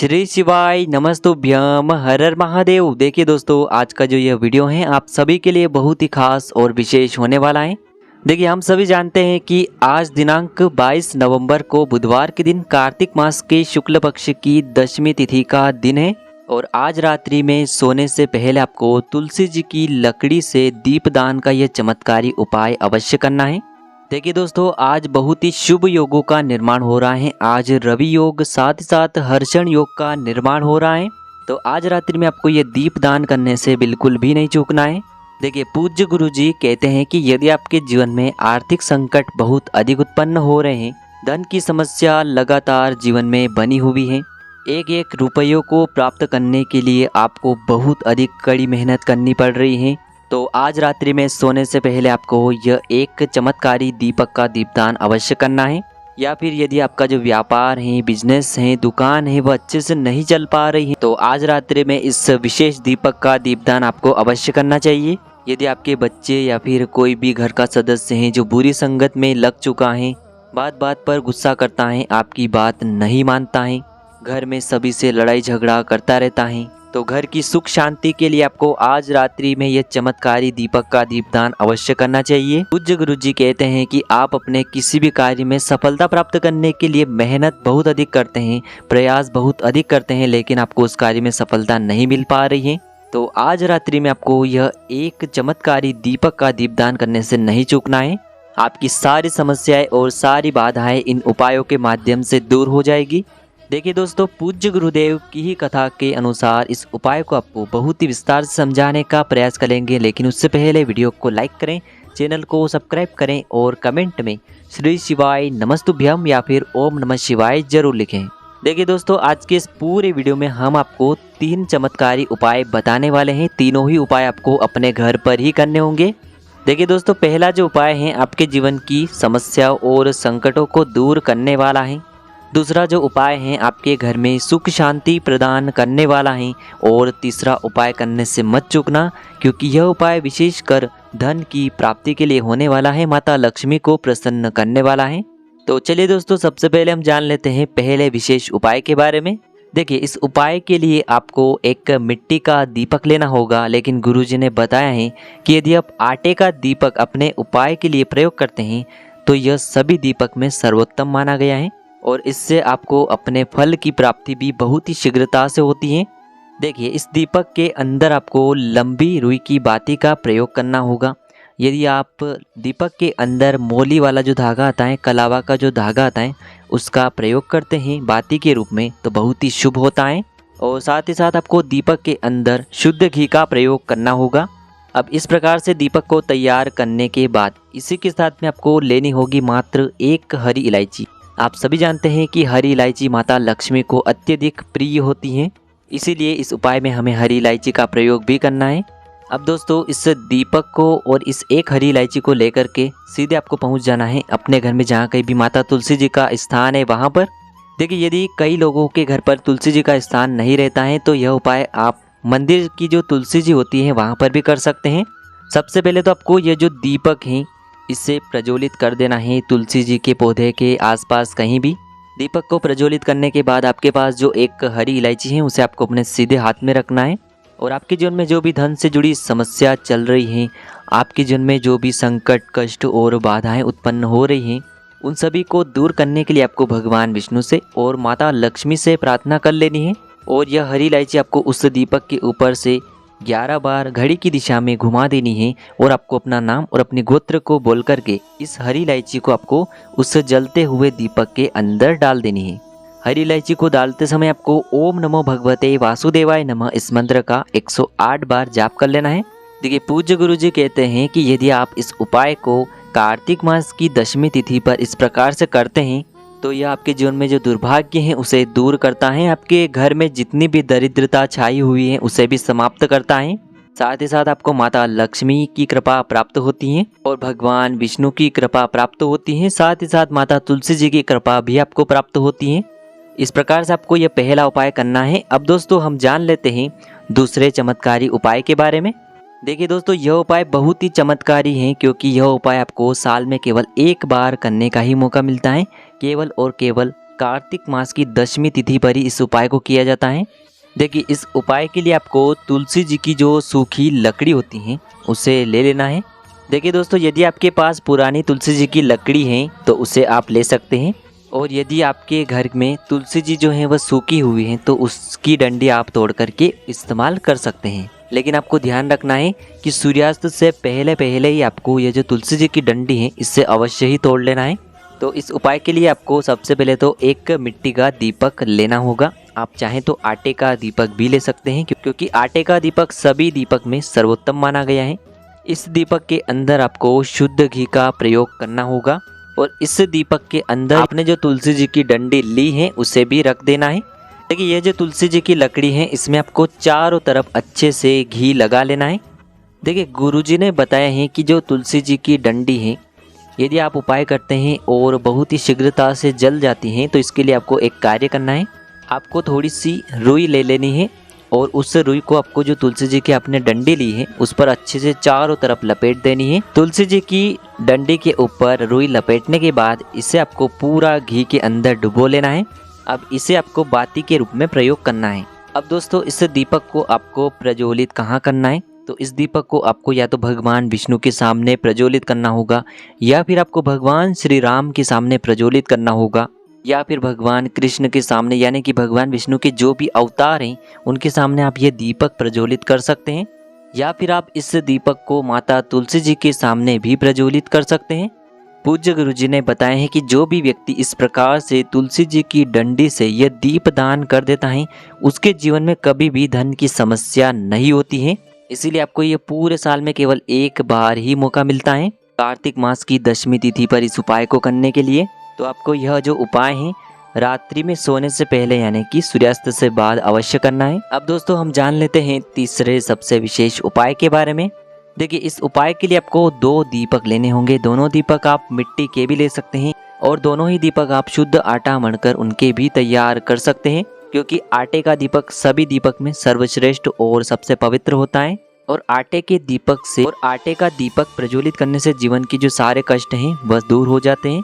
श्री शिवाय नमस्तुभ्यम हर हर महादेव। देखिए दोस्तों, आज का जो यह वीडियो है आप सभी के लिए बहुत ही खास और विशेष होने वाला है। देखिए, हम सभी जानते हैं कि आज दिनांक 22 नवंबर को बुधवार के दिन कार्तिक मास के शुक्ल पक्ष की दशमी तिथि का दिन है और आज रात्रि में सोने से पहले आपको तुलसी जी की लकड़ी से दीपदान का यह चमत्कारी उपाय अवश्य करना है। देखिए दोस्तों, आज बहुत ही शुभ योगों का निर्माण हो रहा है। आज रवि योग साथ ही साथ हर्षण योग का निर्माण हो रहा है। तो आज रात्रि में आपको ये दीप दान करने से बिल्कुल भी नहीं चूकना है। देखिए, पूज्य गुरु जी कहते हैं कि यदि आपके जीवन में आर्थिक संकट बहुत अधिक उत्पन्न हो रहे हैं, धन की समस्या लगातार जीवन में बनी हुई है, एक एक रुपयों को प्राप्त करने के लिए आपको बहुत अधिक कड़ी मेहनत करनी पड़ रही है, तो आज रात्रि में सोने से पहले आपको यह एक चमत्कारी दीपक का दीपदान अवश्य करना है। या फिर यदि आपका जो व्यापार है, बिजनेस है, दुकान है, वह अच्छे से नहीं चल पा रही है, तो आज रात्रि में इस विशेष दीपक का दीपदान आपको अवश्य करना चाहिए। यदि आपके बच्चे या फिर कोई भी घर का सदस्य है जो बुरी संगत में लग चुका है, बात बात पर गुस्सा करता है, आपकी बात नहीं मानता है, घर में सभी से लड़ाई झगड़ा करता रहता है, तो घर की सुख शांति के लिए आपको आज रात्रि में यह चमत्कारी दीपक का दीपदान अवश्य करना चाहिए। पूज्य गुरु जी कहते हैं कि आप अपने किसी भी कार्य में सफलता प्राप्त करने के लिए मेहनत बहुत अधिक करते हैं, प्रयास बहुत अधिक करते हैं, लेकिन आपको उस कार्य में सफलता नहीं मिल पा रही है। तो आज रात्रि में आपको यह एक चमत्कारी दीपक का दीपदान करने से नहीं चूकना है। आपकी सारी समस्याएं और सारी बाधाएं इन उपायों के माध्यम से दूर हो जाएगी। देखिए दोस्तों, पूज्य गुरुदेव की ही कथा के अनुसार इस उपाय को आपको बहुत ही विस्तार से समझाने का प्रयास करेंगे, लेकिन उससे पहले वीडियो को लाइक करें, चैनल को सब्सक्राइब करें और कमेंट में श्री शिवाय नमस्तुभ्यम या फिर ओम नमः शिवाय जरूर लिखें। देखिए दोस्तों, आज के इस पूरे वीडियो में हम आपको 3 चमत्कारी उपाय बताने वाले हैं। तीनों ही उपाय आपको अपने घर पर ही करने होंगे। देखिए दोस्तों, पहला जो उपाय है आपके जीवन की समस्याओं और संकटों को दूर करने वाला है। दूसरा जो उपाय है आपके घर में सुख शांति प्रदान करने वाला है। और तीसरा उपाय करने से मत चूकना, क्योंकि यह उपाय विशेषकर धन की प्राप्ति के लिए होने वाला है, माता लक्ष्मी को प्रसन्न करने वाला है। तो चलिए दोस्तों, सबसे पहले हम जान लेते हैं पहले विशेष उपाय के बारे में। देखिए, इस उपाय के लिए आपको एक मिट्टी का दीपक लेना होगा, लेकिन गुरुजी ने बताया है कि यदि आप आटे का दीपक अपने उपाय के लिए प्रयोग करते हैं तो यह सभी दीपक में सर्वोत्तम माना गया है और इससे आपको अपने फल की प्राप्ति भी बहुत ही शीघ्रता से होती है। देखिए, इस दीपक के अंदर आपको लंबी रुई की बाती का प्रयोग करना होगा। यदि आप दीपक के अंदर मोली वाला जो धागा आता है, कलावा का जो धागा आता है, उसका प्रयोग करते हैं बाती के रूप में, तो बहुत ही शुभ होता है। और साथ ही साथ आपको दीपक के अंदर शुद्ध घी का प्रयोग करना होगा। अब इस प्रकार से दीपक को तैयार करने के बाद इसी के साथ में आपको लेनी होगी मात्र 1 हरी इलायची। आप सभी जानते हैं कि हरी इलायची माता लक्ष्मी को अत्यधिक प्रिय होती हैं, इसीलिए इस उपाय में हमें हरी इलायची का प्रयोग भी करना है। अब दोस्तों, इस दीपक को और इस 1 हरी इलायची को लेकर के सीधे आपको पहुंच जाना है अपने घर में, जहां कहीं भी माता तुलसी जी का स्थान है वहां पर। देखिए, यदि कई लोगों के घर पर तुलसी जी का स्थान नहीं रहता है तो यह उपाय आप मंदिर की जो तुलसी जी होती है वहाँ पर भी कर सकते हैं। सबसे पहले तो आपको यह जो दीपक है इसे प्रज्वलित कर देना है तुलसी जी के पौधे के आसपास कहीं भी। दीपक को प्रज्वलित करने के बाद आपके पास जो 1 हरी इलायची है उसे आपको अपने सीधे हाथ में रखना है और आपके जीवन में जो भी धन से जुड़ी समस्या चल रही है, आपके जीवन में जो भी संकट, कष्ट और बाधाएं उत्पन्न हो रही हैं, उन सभी को दूर करने के लिए आपको भगवान विष्णु से और माता लक्ष्मी से प्रार्थना कर लेनी है। और यह हरी इलायची आपको उस दीपक के ऊपर से 11 बार घड़ी की दिशा में घुमा देनी है और आपको अपना नाम और अपने गोत्र को बोल करके इस हरी इलायची को आपको उस जलते हुए दीपक के अंदर डाल देनी है। हरी इलायची को डालते समय आपको ओम नमो भगवते वासुदेवाय नमः इस मंत्र का 108 बार जाप कर लेना है। देखिए, पूज्य गुरु जी कहते हैं कि यदि आप इस उपाय को कार्तिक मास की दशमी तिथि पर इस प्रकार से करते हैं तो यह आपके जीवन में जो दुर्भाग्य है उसे दूर करता है, आपके घर में जितनी भी दरिद्रता छाई हुई है उसे भी समाप्त करता है। साथ ही साथ आपको माता लक्ष्मी की कृपा प्राप्त होती है और भगवान विष्णु की कृपा प्राप्त होती है। साथ ही साथ माता तुलसी जी की कृपा भी आपको प्राप्त होती है। इस प्रकार से आपको यह पहला उपाय करना है। अब दोस्तों, हम जान लेते हैं दूसरे चमत्कारी उपाय के बारे में। देखिए दोस्तों, यह उपाय बहुत ही चमत्कारी है, क्योंकि यह उपाय आपको साल में केवल 1 बार करने का ही मौका मिलता है, केवल और केवल कार्तिक मास की दशमी तिथि पर ही इस उपाय को किया जाता है। देखिए इस उपाय के लिए आपको तुलसी जी की जो सूखी लकड़ी होती है उसे ले लेना है। देखिए दोस्तों, यदि आपके पास पुरानी तुलसी जी की लकड़ी है तो उसे आप ले सकते हैं, और यदि आपके घर में तुलसी जी जो है वह सूखी हुई है तो उसकी डंडी आप तोड़ करके इस्तेमाल कर सकते हैं। लेकिन आपको ध्यान रखना है कि सूर्यास्त से पहले पहले ही आपको ये जो तुलसी जी की डंडी है इससे अवश्य ही तोड़ लेना है। तो इस उपाय के लिए आपको सबसे पहले तो एक मिट्टी का दीपक लेना होगा। आप चाहें तो आटे का दीपक भी ले सकते हैं, क्योंकि आटे का दीपक सभी दीपक में सर्वोत्तम माना गया है। इस दीपक के अंदर आपको शुद्ध घी का प्रयोग करना होगा, और इस दीपक के अंदर आपने जो तुलसी जी की डंडी ली है उसे भी रख देना है। देखिए ये जो तुलसी जी की लकड़ी है इसमें आपको चारों तरफ अच्छे से घी लगा लेना है। देखिए गुरुजी ने बताया है कि जो तुलसी जी की डंडी है यदि आप उपाय करते हैं और बहुत ही शीघ्रता से जल जाती हैं तो इसके लिए आपको एक कार्य करना है। आपको थोड़ी सी रुई ले लेनी है, और उस रुई को आपको जो तुलसी जी की आपने डंडी ली है उस पर अच्छे से चारों तरफ लपेट देनी है। तुलसी जी की डंडी के ऊपर रुई लपेटने के बाद इसे आपको पूरा घी के अंदर डुबो लेना है। अब इसे आपको बाती के रूप में प्रयोग करना है। अब दोस्तों इस दीपक को आपको प्रज्वलित कहाँ करना है, तो इस दीपक को आपको या तो भगवान विष्णु के सामने प्रज्वलित करना होगा, या फिर आपको भगवान श्री राम के सामने प्रज्वलित करना होगा, या फिर भगवान कृष्ण के सामने, यानी कि भगवान विष्णु के जो भी अवतार हैं उनके सामने आप ये दीपक प्रज्वलित कर सकते हैं। या फिर आप इस दीपक को माता तुलसी जी के सामने भी प्रज्वलित कर सकते हैं। पूज्य गुरु जी ने बताया है कि जो भी व्यक्ति इस प्रकार से तुलसी जी की डंडी से यह दीप दान कर देता है उसके जीवन में कभी भी धन की समस्या नहीं होती है। इसीलिए आपको ये पूरे साल में केवल एक बार ही मौका मिलता है, कार्तिक मास की दशमी तिथि पर इस उपाय को करने के लिए। तो आपको यह जो उपाय है रात्रि में सोने से पहले यानी कि सूर्यास्त से बाद अवश्य करना है। अब दोस्तों हम जान लेते हैं तीसरे सबसे विशेष उपाय के बारे में। देखिए इस उपाय के लिए आपको 2 दीपक लेने होंगे। दोनों दीपक आप मिट्टी के भी ले सकते हैं, और दोनों ही दीपक आप शुद्ध आटा मढ़कर उनके भी तैयार कर सकते हैं, क्योंकि आटे का दीपक सभी दीपक में सर्वश्रेष्ठ और सबसे पवित्र होता है। और आटे के दीपक से और आटे का दीपक प्रज्वलित करने से जीवन की जो सारे कष्ट हैं वह दूर हो जाते हैं।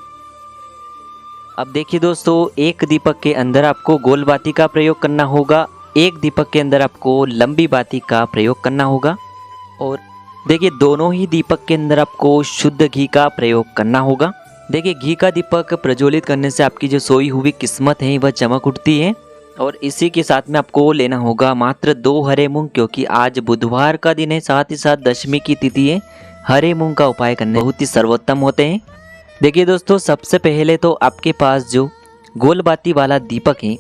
अब देखिए दोस्तों, एक दीपक के अंदर आपको गोल बाती का प्रयोग करना होगा, एक दीपक के अंदर आपको लंबी बाती का प्रयोग करना होगा, और देखिए दोनों ही दीपक के अंदर आपको शुद्ध घी का प्रयोग करना होगा। देखिए घी का दीपक प्रज्वलित करने से आपकी जो सोई हुई किस्मत है वह चमक उठती है। और इसी के साथ में आपको लेना होगा मात्र 2 हरे मूंग, क्योंकि आज बुधवार का दिन है, साथ ही साथ दशमी की तिथि है। हरे मूंग का उपाय करने बहुत ही सर्वोत्तम होते हैं। देखिए दोस्तों, सबसे पहले तो आपके पास जो गोल बाती वाला दीपक है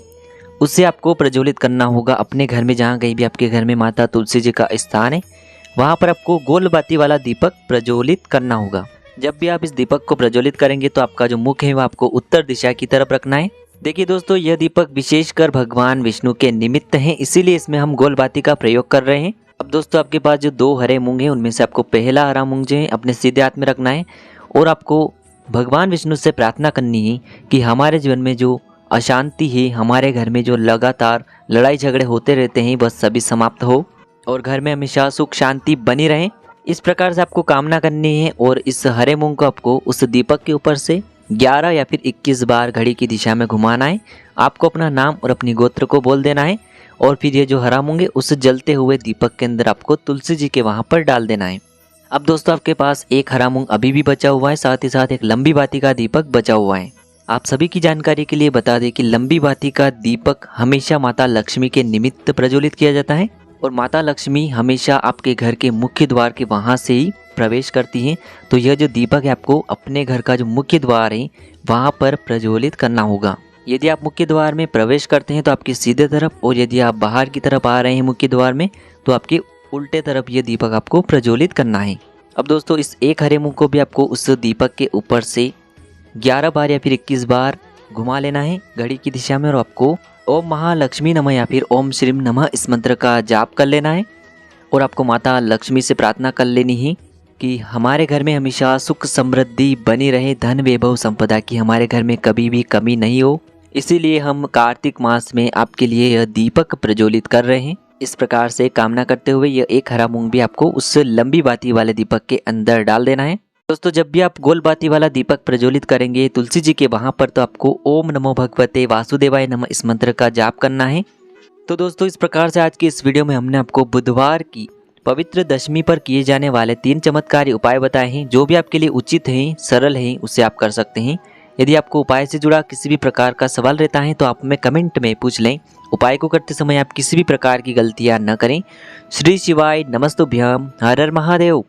उसे आपको प्रज्वलित करना होगा अपने घर में। जहाँ कहीं भी आपके घर में माता तुलसी जी का स्थान है वहाँ पर आपको गोल बाती वाला दीपक प्रज्वलित करना होगा। जब भी आप इस दीपक को प्रज्वलित करेंगे तो आपका जो मुख है वह आपको उत्तर दिशा की तरफ रखना है। देखिए दोस्तों, यह दीपक विशेषकर भगवान विष्णु के निमित्त है, इसीलिए इसमें हम गोल बाती का प्रयोग कर रहे हैं। अब दोस्तों आपके पास जो 2 हरे मूंग हैं उनमें से आपको पहला हरा मूंग जो है अपने सीधे हाथ में रखना है, और आपको भगवान विष्णु से प्रार्थना करनी है कि हमारे जीवन में जो अशांति है, हमारे घर में जो लगातार लड़ाई झगड़े होते रहते हैं वह सभी समाप्त हो, और घर में हमेशा सुख शांति बनी रहे। इस प्रकार से आपको कामना करनी है, और इस हरे मूंग को आपको उस दीपक के ऊपर से 11 या फिर 21 बार घड़ी की दिशा में घुमाना है। आपको अपना नाम और अपनी गोत्र को बोल देना है, और फिर ये जो हरा मूंग है उस जलते हुए दीपक के अंदर आपको तुलसी जी के वहाँ पर डाल देना है। अब दोस्तों आपके पास एक हरा मूंग अभी भी बचा हुआ है, साथ ही साथ एक लंबी बाती का दीपक बचा हुआ है। आप सभी की जानकारी के लिए बता दें कि लंबी बाती का दीपक हमेशा माता लक्ष्मी के निमित्त प्रज्वलित किया जाता है, और माता लक्ष्मी हमेशा आपके घर के मुख्य द्वार के वहाँ से ही प्रवेश करती हैं। तो यह जो दीपक है आपको अपने घर का जो मुख्य द्वार है वहाँ पर प्रज्वलित करना होगा। यदि आप मुख्य द्वार में प्रवेश करते हैं तो आपकी सीधे तरफ, और यदि आप बाहर की तरफ आ रहे हैं मुख्य द्वार में तो आपके उल्टे तरफ ये दीपक आपको प्रज्वलित करना है। अब दोस्तों इस एक हरे मूंग को भी आपको उस दीपक के ऊपर से 11 बार या फिर 21 बार घुमा लेना है घड़ी की दिशा में, और आपको ओम महालक्ष्मी नमः या फिर ओम श्रीम नमः इस मंत्र का जाप कर लेना है। और आपको माता लक्ष्मी से प्रार्थना कर लेनी है कि हमारे घर में हमेशा सुख समृद्धि बनी रहे, धन वैभव संपदा की हमारे घर में कभी भी कमी नहीं हो। इसीलिए हम कार्तिक मास में आपके लिए यह दीपक प्रज्वलित कर रहे हैं। इस प्रकार से कामना करते हुए यह एक हरा मूंग भी आपको उस लंबी बाती वाले दीपक के अंदर डाल देना है। दोस्तों जब भी आप गोल बाती वाला दीपक प्रज्वलित करेंगे तुलसी जी के वहाँ पर, तो आपको ओम नमो भगवते वासुदेवाय नमः इस मंत्र का जाप करना है। तो दोस्तों इस प्रकार से आज की इस वीडियो में हमने आपको बुधवार की पवित्र दशमी पर किए जाने वाले 3 चमत्कारी उपाय बताए हैं। जो भी आपके लिए उचित हैं, सरल हैं, उसे आप कर सकते हैं। यदि आपको उपाय से जुड़ा किसी भी प्रकार का सवाल रहता है तो आप हमें कमेंट में पूछ लें। उपाय को करते समय आप किसी भी प्रकार की गलतियां न करें। श्री शिवाय नमस्तुभ्यम। हर हर महादेव।